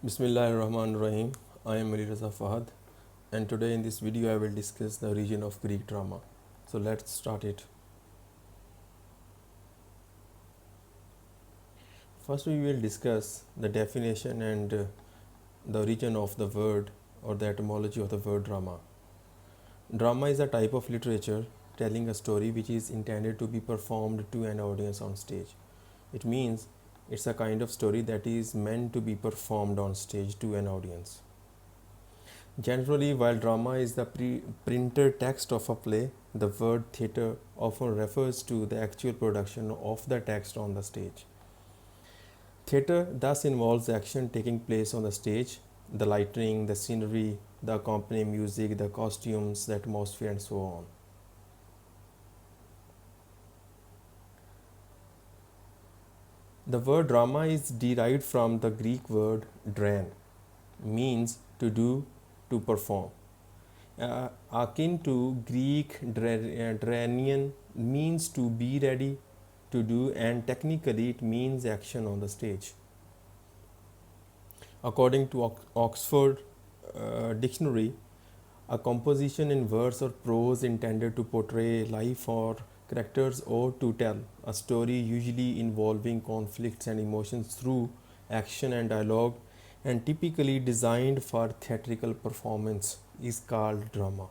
Bismillahirrahmanirrahim. I am Ali Raza Fahad, and today in this video I will discuss the origin of Greek drama. So let's start it. First we will discuss the definition and the origin of the word or the etymology of the word drama. Drama is a type of literature telling a story which is intended to be performed to an audience on stage. It means it's a kind of story that is meant to be performed on stage to an audience. Generally, while drama is the printed text of a play, the word theatre often refers to the actual production of the text on the stage. Theatre thus involves action taking place on the stage, the lighting, the scenery, the accompanying music, the costumes, the atmosphere, and so on. The word drama is derived from the Greek word dran, means to do, to perform. Akin to Greek dranian, means to be ready to do, and technically it means action on the stage. According to Oxford Dictionary, a composition in verse or prose intended to portray life or characters or to tell a story usually involving conflicts and emotions through action and dialogue, and typically designed for theatrical performance, is called drama.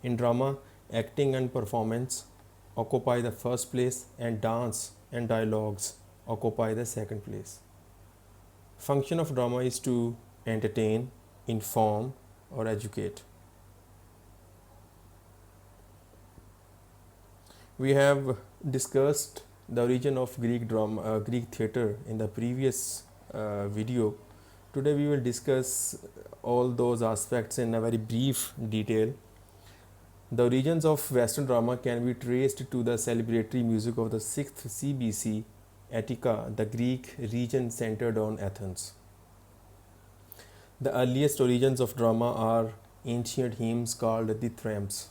In drama, acting and performance occupy the first place, and dance and dialogues occupy the second place. Function of drama is to entertain, inform, or educate. We have discussed the origin of Greek drama, Greek theatre in the previous video. Today we will discuss all those aspects in a very brief detail. The origins of Western drama can be traced to the celebratory music of the 6th CBC, Attica, the Greek region centered on Athens. The earliest origins of drama are ancient hymns called dithyrambs.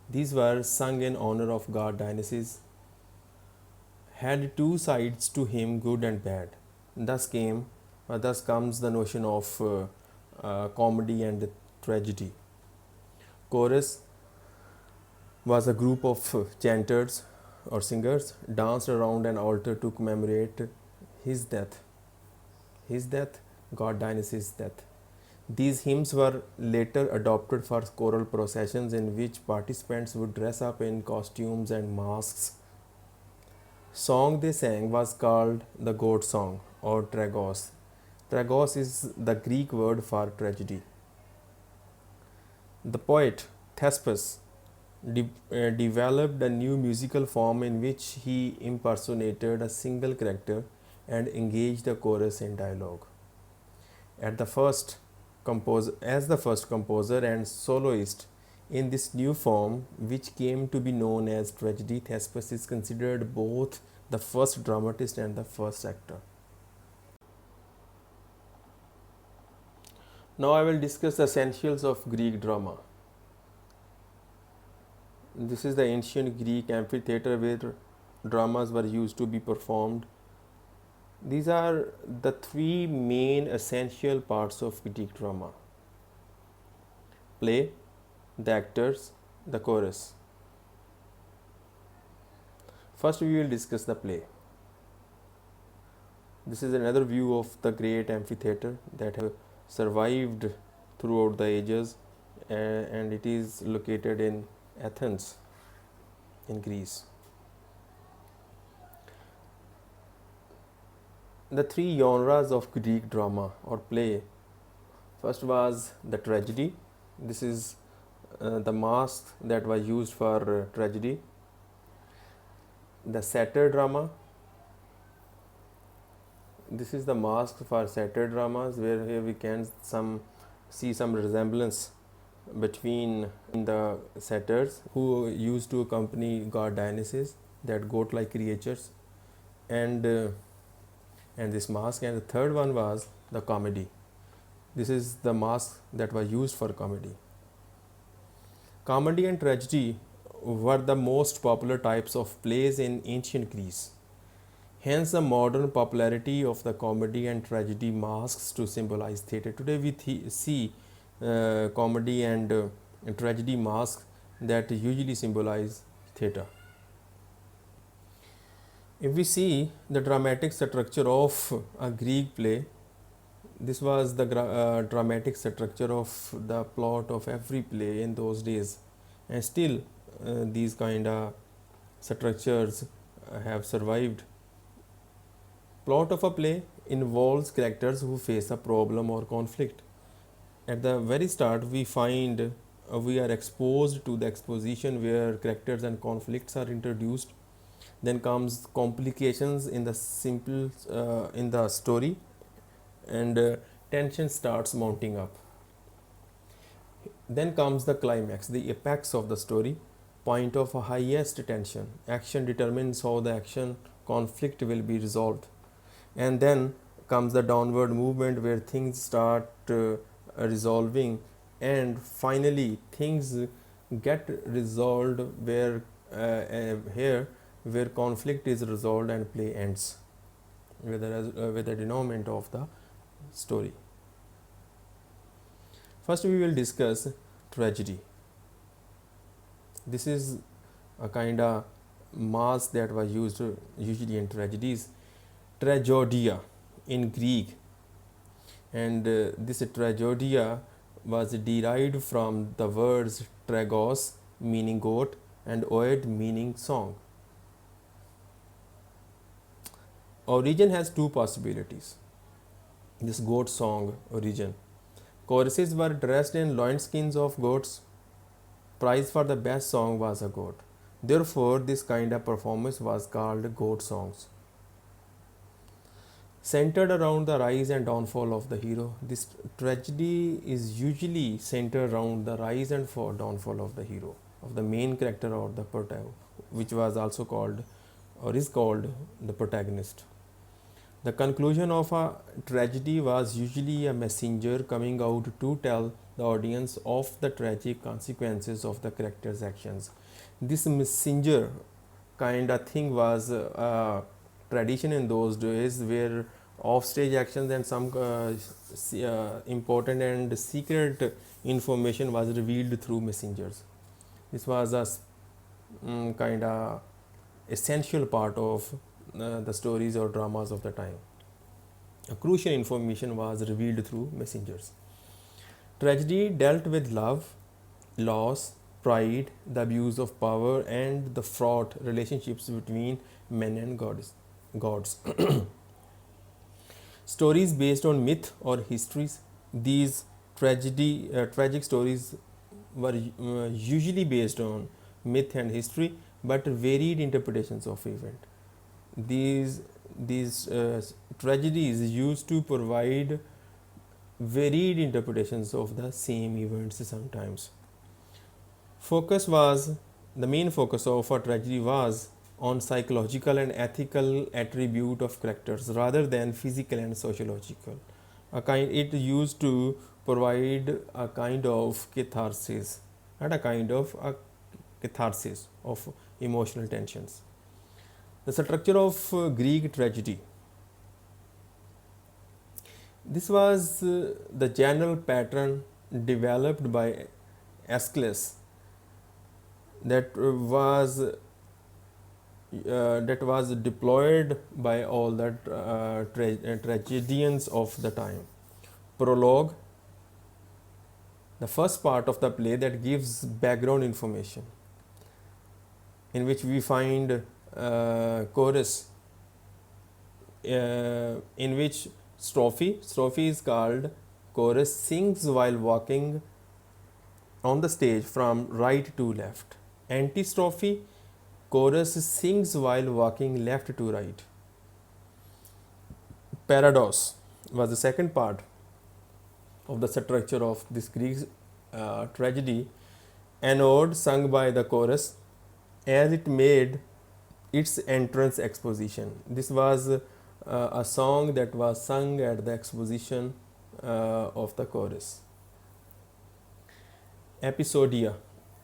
These were sung in honor of god Dionysus, had two sides to him, good and bad. Thus comes the notion of comedy and tragedy. Chorus was a group of chanters or singers danced around an altar to commemorate his death. His death, god Dionysus' death. These hymns were later adopted for choral processions in which participants would dress up in costumes and masks. Song they sang was called the goat song or tragos. Tragos is the Greek word for tragedy. The poet Thespis developed a new musical form in which he impersonated a single character and engaged the chorus in dialogue. As the first composer and soloist in this new form, which came to be known as tragedy, Thespis is considered both the first dramatist and the first actor. Now I will discuss the essentials of Greek drama. This is the ancient Greek amphitheater where dramas were used to be performed. These are the three main essential parts of Greek drama: play, the actors, the chorus. First we will discuss the play. This is another view of the great amphitheater that have survived throughout the ages, and it is located in Athens in Greece. The three genres of Greek drama or play. First was the tragedy. This is the masks that were used for tragedy. The satyr drama. This is the mask for satyr dramas, where here we can see some resemblance between the satyrs who used to accompany god Dionysus, that goat-like creatures, and this mask. And the third one was the comedy. This is the mask that was used for comedy. Comedy and tragedy were the most popular types of plays in ancient Greece. Hence, the modern popularity of the comedy and tragedy masks to symbolize theatre. Today, we see comedy and tragedy masks that usually symbolize theatre. If we see the dramatic structure of a Greek play, this was the dramatic structure of the plot of every play in those days, and still these kind of structures have survived. Plot of a play involves characters who face a problem or conflict. At the very start, we are exposed to the exposition where characters and conflicts are introduced. Then comes complications in the simple in the story, and tension starts mounting up. Then comes the climax, the apex of the story, point of highest tension. Action determines how the action conflict will be resolved. And then comes the downward movement where things start resolving, and finally things get resolved here where conflict is resolved and play ends with the denouement of the story. First, we will discuss tragedy. This is a kind of mask that was used usually in tragedies. Tragedia in Greek, and this tragedia was derived from the words tragos, meaning goat, and oid, meaning song. Origin has two possibilities. This goat song origin. Choruses were dressed in loinskins of goats. Prize for the best song was a goat. Therefore, this kind of performance was called goat songs. Centered around the rise and downfall of the hero. This tragedy is usually centered around the rise and downfall of the hero, of the main character or the protagonist, which was also called or is called the protagonist. The conclusion of a tragedy was usually a messenger coming out to tell the audience of the tragic consequences of the character's actions. This messenger kind of thing was a tradition in those days where offstage actions and some important and secret information was revealed through messengers. This was a kind of essential part of the stories or dramas of the time. A crucial information was revealed through messengers. Tragedy dealt with love, loss, pride, the abuse of power, and the fraught relationships between men and gods. Stories based on myth or histories. These tragic stories were usually based on myth and history, but varied interpretations of event. These tragedies used to provide varied interpretations of the same events sometimes. The main focus of a tragedy was on psychological and ethical attribute of characters rather than physical and sociological. It used to provide a kind of catharsis of emotional tensions. The structure of Greek tragedy. This was the general pattern developed by Aeschylus that was deployed by all the tragedians of the time. Prologue, the first part of the play that gives background information, in which we find chorus, in which strophe is called chorus, sings while walking on the stage from right to left. Antistrophe, chorus sings while walking left to right. Parados was the second part of the structure of this Greek tragedy. An ode sung by the chorus as it made its entrance exposition. This was a song that was sung at the exposition of the chorus. Episodia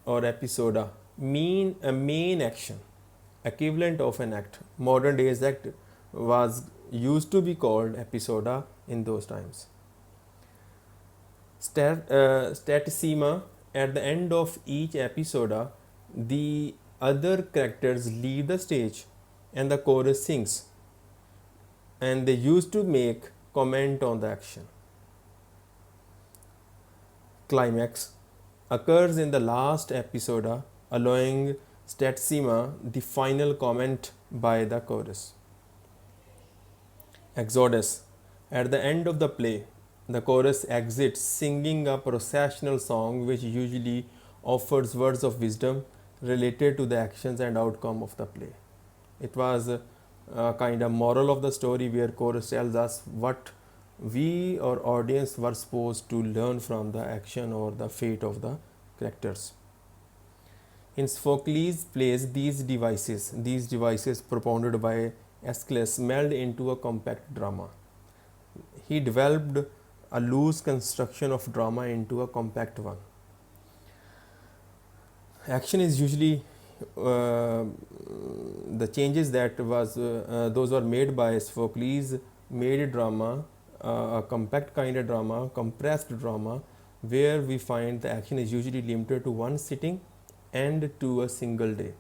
or episoda mean a main action, equivalent of an act. Modern days act was used to be called episoda in those times. Statissima, at the end of each episoda, the other characters leave the stage and the chorus sings, and they used to make comment on the action. Climax occurs in the last episoda, allowing Statissima the final comment by the chorus. Exodus. At the end of the play, the chorus exits singing a processional song which usually offers words of wisdom related to the actions and outcome of the play. It was a kind of moral of the story where chorus tells us what we or audience were supposed to learn from the action or the fate of the characters. In Sophocles' plays, these devices propounded by Aeschylus meld into a compact drama. He developed a loose construction of drama into a compact one. Action is usually the changes that was those were made by Sophocles made drama a compact kind of drama, compressed drama, where we find the action is usually limited to one sitting and to a single day.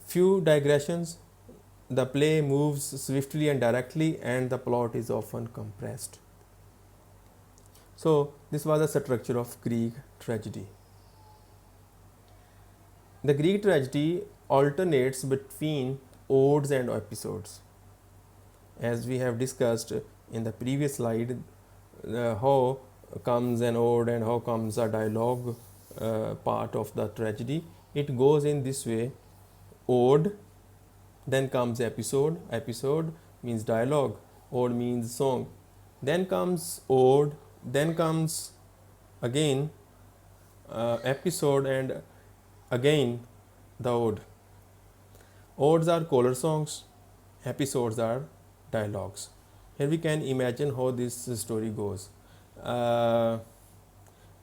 Few digressions, the play moves swiftly and directly, and the plot is often compressed. So, this was the structure of Greek tragedy. The Greek tragedy alternates between odes and episodes. As we have discussed in the previous slide, how comes an ode and how comes a dialogue part of the tragedy. It goes in this way: ode, then comes episode means dialogue, ode means song, then comes ode, then comes again episode, and again the ode. Odes are choral songs, episodes are dialogues. Here we can imagine how this story goes.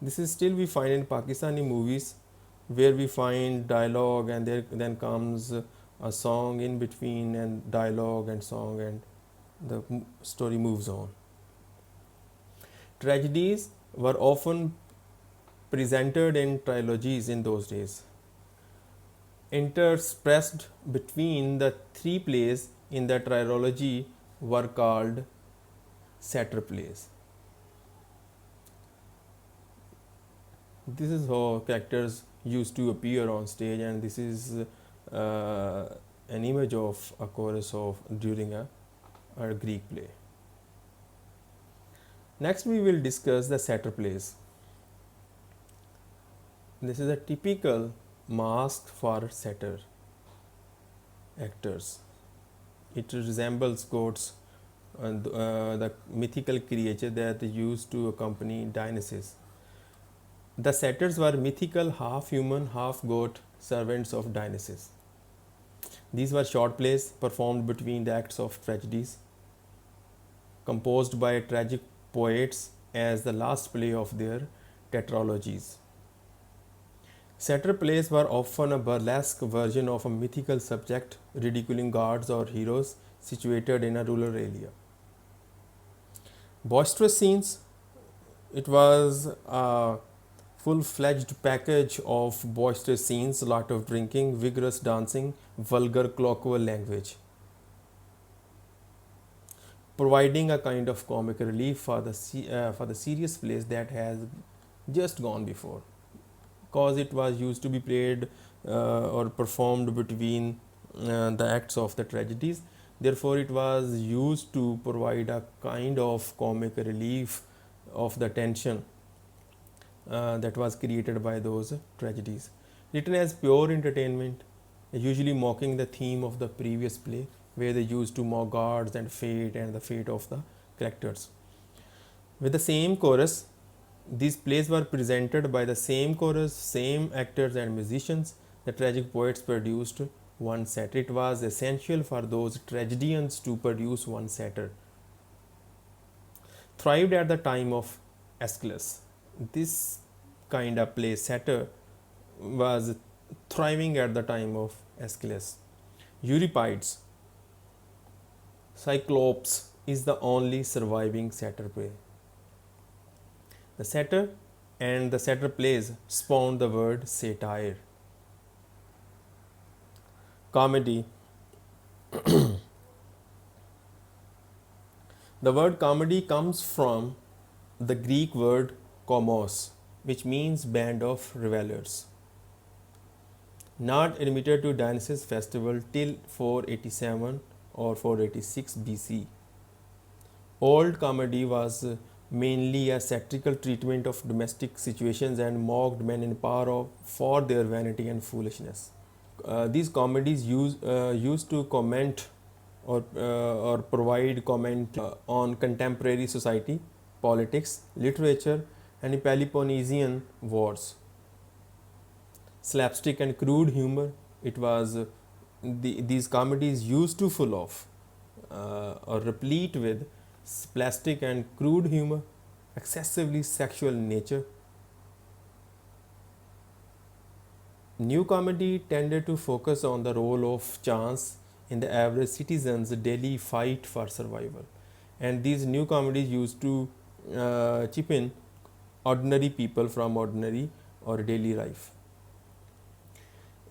This is still we find in Pakistani movies, where we find dialogue and there then comes a song in between, and dialogue and song, and the story moves on. Tragedies were often presented in trilogies in those days. Interspersed between the three plays in the trilogy were called satyr plays. This is how characters used to appear on stage, and this is an image of a chorus of during a Greek play. Next, we will discuss the satyr plays. This is a typical mask for satyr actors. It resembles goats, the mythical creature that used to accompany Dionysus. The satyrs were mythical, half human, half goat servants of Dionysus. These were short plays performed between the acts of tragedies, composed by tragic poets as the last play of their tetralogies. Satyr plays were often a burlesque version of a mythical subject, ridiculing gods or heroes situated in a rural area. Boisterous scenes, it was a full-fledged package of boisterous scenes, a lot of drinking, vigorous dancing, vulgar colloquial language, providing a kind of comic relief for the serious plays that has just gone before, because it was used to be played or performed between the acts of the tragedies. Therefore, it was used to provide a kind of comic relief of the tension that was created by those tragedies. Written as pure entertainment, usually mocking the theme of the previous play, where they used to mock gods and the fate of the characters. With the same chorus, these plays were presented by the same chorus, same actors and musicians. The tragic poets produced one satyr. It was essential for those tragedians to produce one satyr. Thrived at the time of Aeschylus. This kind of play, satyr, was thriving at the time of Aeschylus. Euripides, Cyclops is the only surviving satyr play. The satyr and the satyr plays spawned the word satire. Comedy. The word comedy comes from the Greek word komos, which means band of revelers. Not admitted to Dionysus festival till 487 or 486 BC. Old comedy was mainly a satirical treatment of domestic situations and mocked men in power for their vanity and foolishness. These comedies used to comment or provide comment on contemporary society, politics, literature, and Peloponnesian wars. Slapstick and crude humor. It was these comedies used to full of or replete with slapstick and crude humor, excessively sexual nature. New comedy tended to focus on the role of chance in the average citizen's daily fight for survival, and these new comedies used to chip in ordinary people from ordinary or daily life.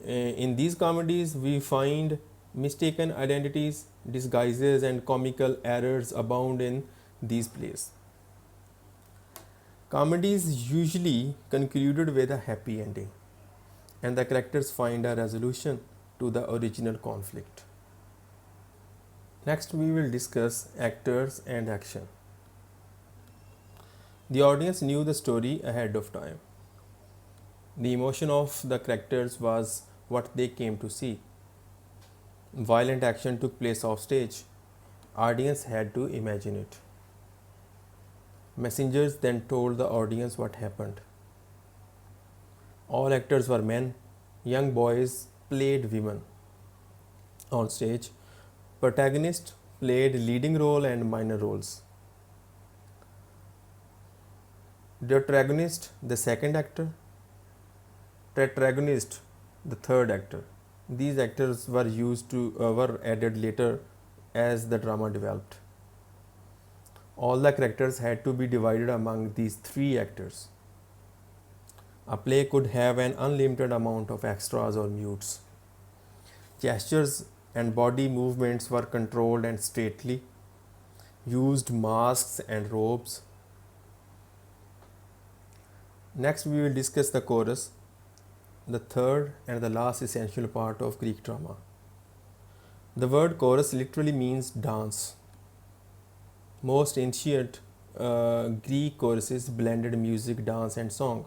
In these comedies, we find mistaken identities, disguises, and comical errors abound in these plays. Comedies usually concluded with a happy ending, and the characters find a resolution to the original conflict. Next, we will discuss actors and action. The audience knew the story ahead of time. The emotion of the characters was what they came to see. Violent action took place off stage. Audience had to imagine it. Messengers then told the audience what happened. All actors were men. Young boys played women. On stage, protagonists played leading role and minor roles. Deuteragonist, the second actor. Tetragonist, the third actor. These actors were added later as the drama developed. All the characters had to be divided among these three actors. A play could have an unlimited amount of extras or mutes. Gestures and body movements were controlled and stately. Used masks and robes. Next, we will discuss the chorus, the third and the last essential part of Greek drama. The word chorus literally means dance. Most ancient Greek choruses blended music, dance, and song.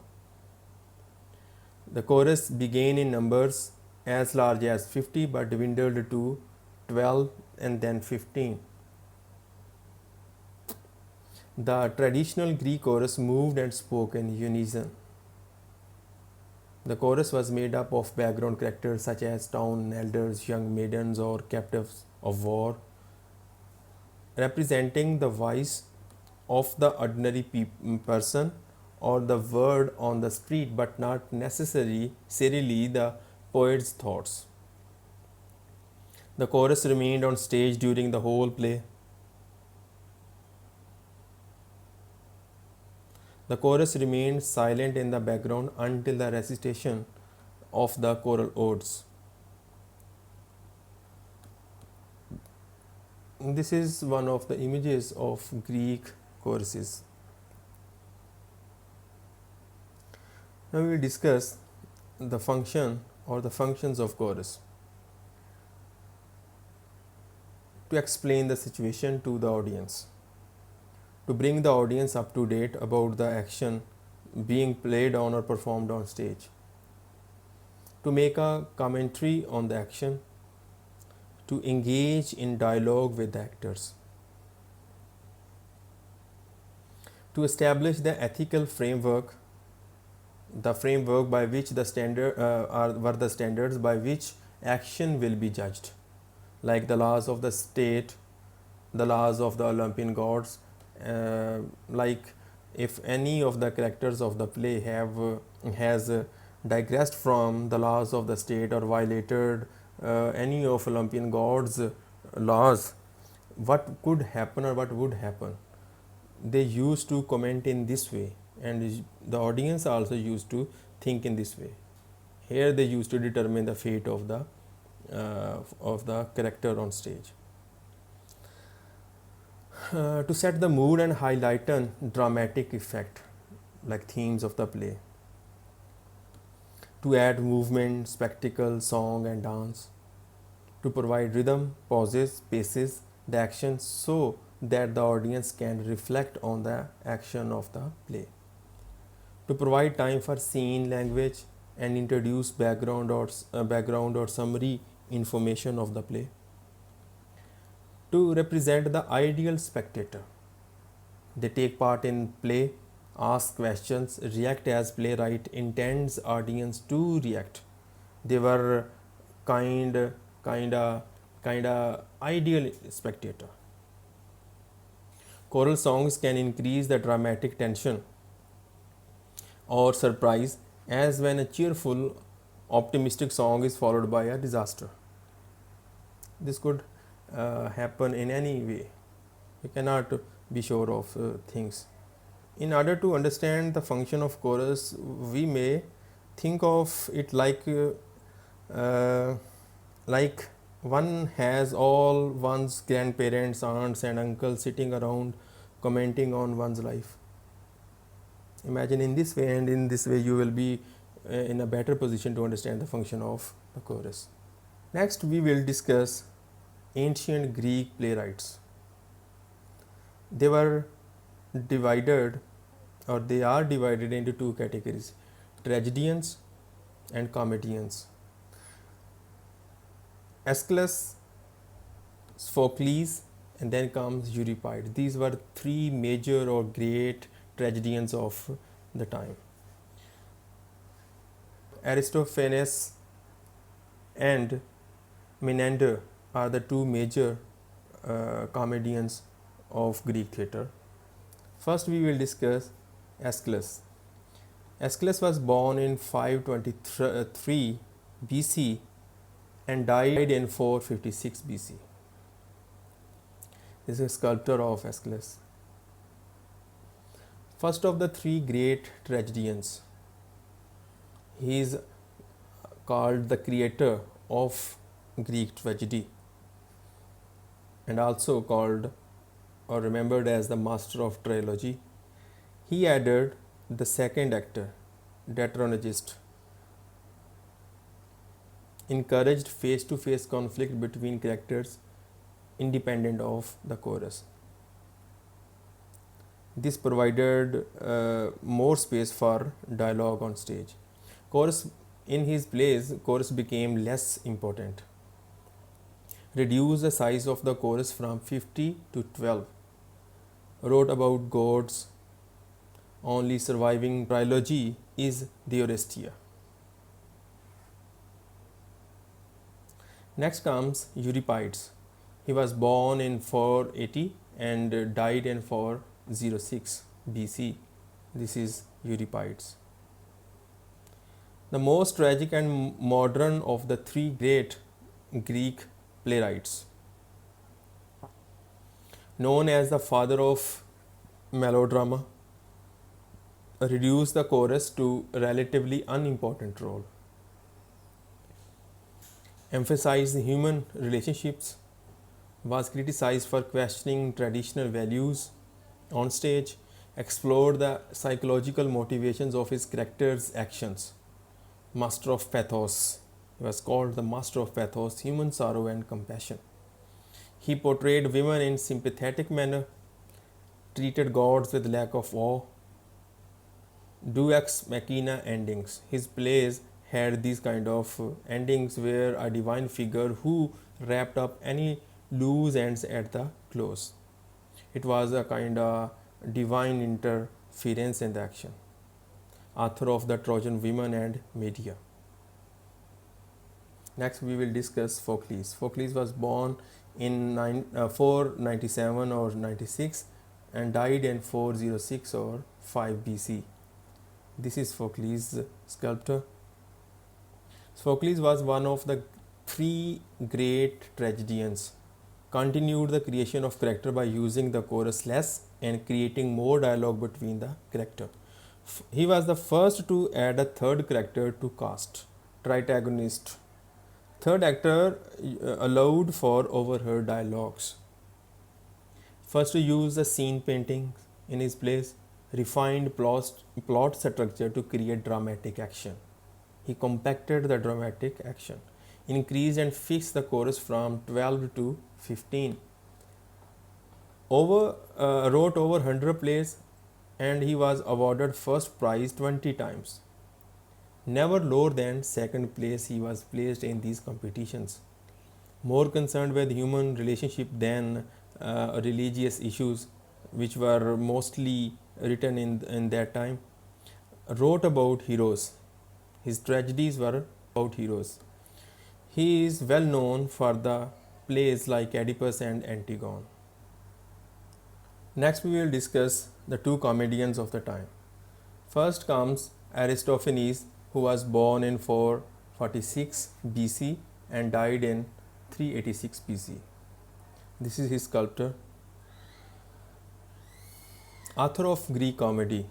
The chorus began in numbers as large as 50 but dwindled to 12 and then 15. The traditional Greek chorus moved and spoke in unison. The chorus was made up of background characters such as town elders, young maidens, or captives of war, representing the voice of the ordinary person or the word on the street, but not necessarily the poet's thoughts. The chorus remained on stage during the whole play. The chorus remained silent in the background until the recitation of the choral odes. This is one of the images of Greek choruses. Now we will discuss the function or the functions of chorus. To explain the situation to the audience, to bring the audience up to date about the action being played on or performed on stage, to make a commentary on the action, to engage in dialogue with the actors, to establish the ethical framework, the framework by which the standards by which action will be judged, like the laws of the state, the laws of the Olympian gods. Like if any of the characters of the play has digressed from the laws of the state or violated any of Olympian gods' laws, what could happen or what would happen. They used to comment in this way, and the audience also used to think in this way. Here they used to determine the fate of the character on stage. To set the mood and highlight a dramatic effect, like themes of the play. To add movement, spectacle, song, and dance. To provide rhythm, pauses, paces, the action so that the audience can reflect on the action of the play. To provide time for scene, language, and introduce background or summary information of the play. To represent the ideal spectator. They take part in play, ask questions, react as playwright intends audience to react. They were kinda ideal spectator. Choral songs can increase the dramatic tension or surprise, as when a cheerful, optimistic song is followed by a disaster. This could happen in any way. You cannot be sure of things. In order to understand the function of chorus, we may think of it like one has all one's grandparents, aunts, and uncles sitting around commenting on one's life. Imagine in this way, and in this way, you will be in a better position to understand the function of the chorus. Next, we will discuss ancient Greek playwrights. They were divided, or they are divided into two categories: tragedians and comedians. Aeschylus, Sophocles, and then comes Euripides. These were three major or great tragedians of the time. Aristophanes and Menander are the two major comedians of Greek theatre. First, we will discuss Aeschylus. Aeschylus was born in 523 BC and died in 456 BC. This is a sculptor of Aeschylus. First of the three great tragedians. He is called the creator of Greek tragedy, and also called or remembered as the master of trilogy. He added the second actor, Deuteronomist, encouraged face-to-face conflict between characters independent of the chorus. This provided more space for dialogue on stage. Chorus in his plays, chorus became less important. Reduced the size of the chorus from 50 to 12. Wrote about gods. Only surviving trilogy is the Oresteia. Next comes Euripides. He was born in 480 and died in 406 BC. This is Euripides. The most tragic and modern of the three great Greek playwrights. Known as the father of melodrama, reduced the chorus to a relatively unimportant role. Emphasized human relationships, was criticized for questioning traditional values on stage, explored the psychological motivations of his characters' actions. Master of pathos. He was called the master of pathos, human sorrow and compassion. He portrayed women in sympathetic manner, treated gods with lack of awe. Deus ex machina endings. His plays had these kind of endings where a divine figure who wrapped up any loose ends at the close. It was a kind of divine interference in the action. Author of the Trojan Women and Medea. Next, we will discuss Sophocles. Sophocles was born in 497 or 96 and died in 406 or 5 BC. This is Sophocles, sculptor. Sophocles was one of the three great tragedians continued the creation of character by using the chorus less and creating more dialogue between the character. He was the first to add a third character to cast, tritagonist. Third actor allowed for overheard dialogues. First to use the scene painting in his place, refined plot structure to create dramatic action. He compacted the dramatic action, increased and fixed the chorus from 12 to 15. Wrote over 100 plays and he was awarded first prize 20 times. Never lower than second place he was placed in these competitions. More concerned with human relationship than religious issues, which were mostly written in that time. Wrote about heroes. His tragedies were about heroes. He is well known for the plays like Oedipus and Antigone. Next, we will discuss the two comedians of the time. First comes Aristophanes, who was born in 446 BC and died in 386 BC. This is his sculptor. Author of Greek comedy.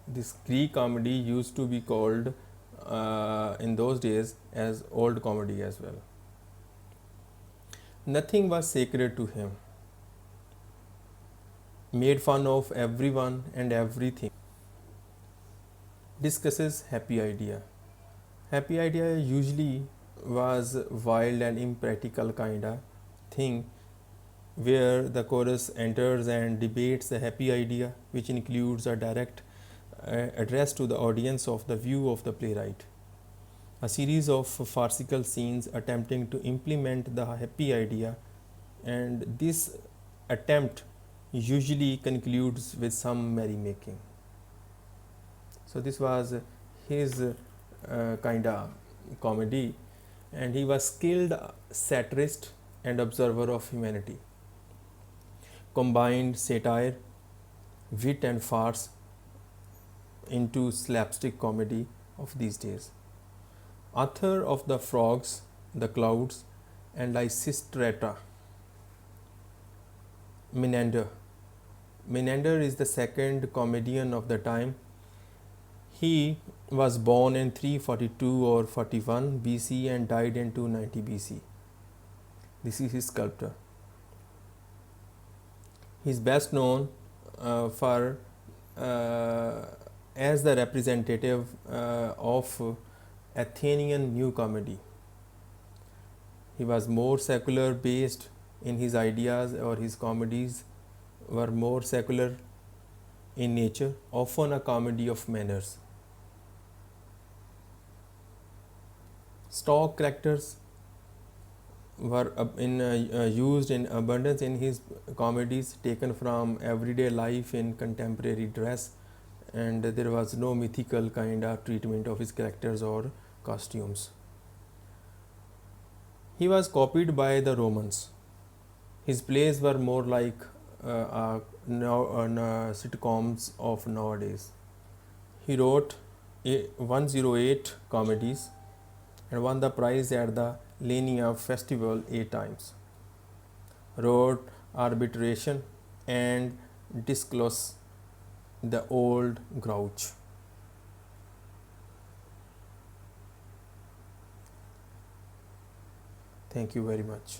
This Greek comedy used to be called in those days as old comedy as well. Nothing was sacred to him. Made fun of everyone and everything. Discusses happy idea. Happy idea usually was wild and impractical kind of thing where the chorus enters and debates the happy idea, which includes a direct address to the audience of the view of the playwright. A series of farcical scenes attempting to implement the happy idea, and this attempt usually concludes with some merrymaking. So this was his kind of comedy, and he was skilled satirist and observer of humanity. Combined satire, wit and farce into slapstick comedy of these days. Author of The Frogs, The Clouds and Lysistrata. Menander. Menander is the second comedian of the time. He was born in 342 or 41 BC and died in 290 BC. This is his sculptor. He is best known for as the representative of Athenian New Comedy. He was more secular based in his ideas, or his comedies were more secular in nature, often a comedy of manners. Stock characters were used in abundance in his comedies, taken from everyday life in contemporary dress, and there was no mythical kind of treatment of his characters or costumes. He was copied by the Romans. His plays were more like sitcoms of nowadays. He wrote 108 comedies and won the prize at the Linnea Festival 8 times. Wrote Arbitration and Disclose, The Old Grouch. Thank you very much.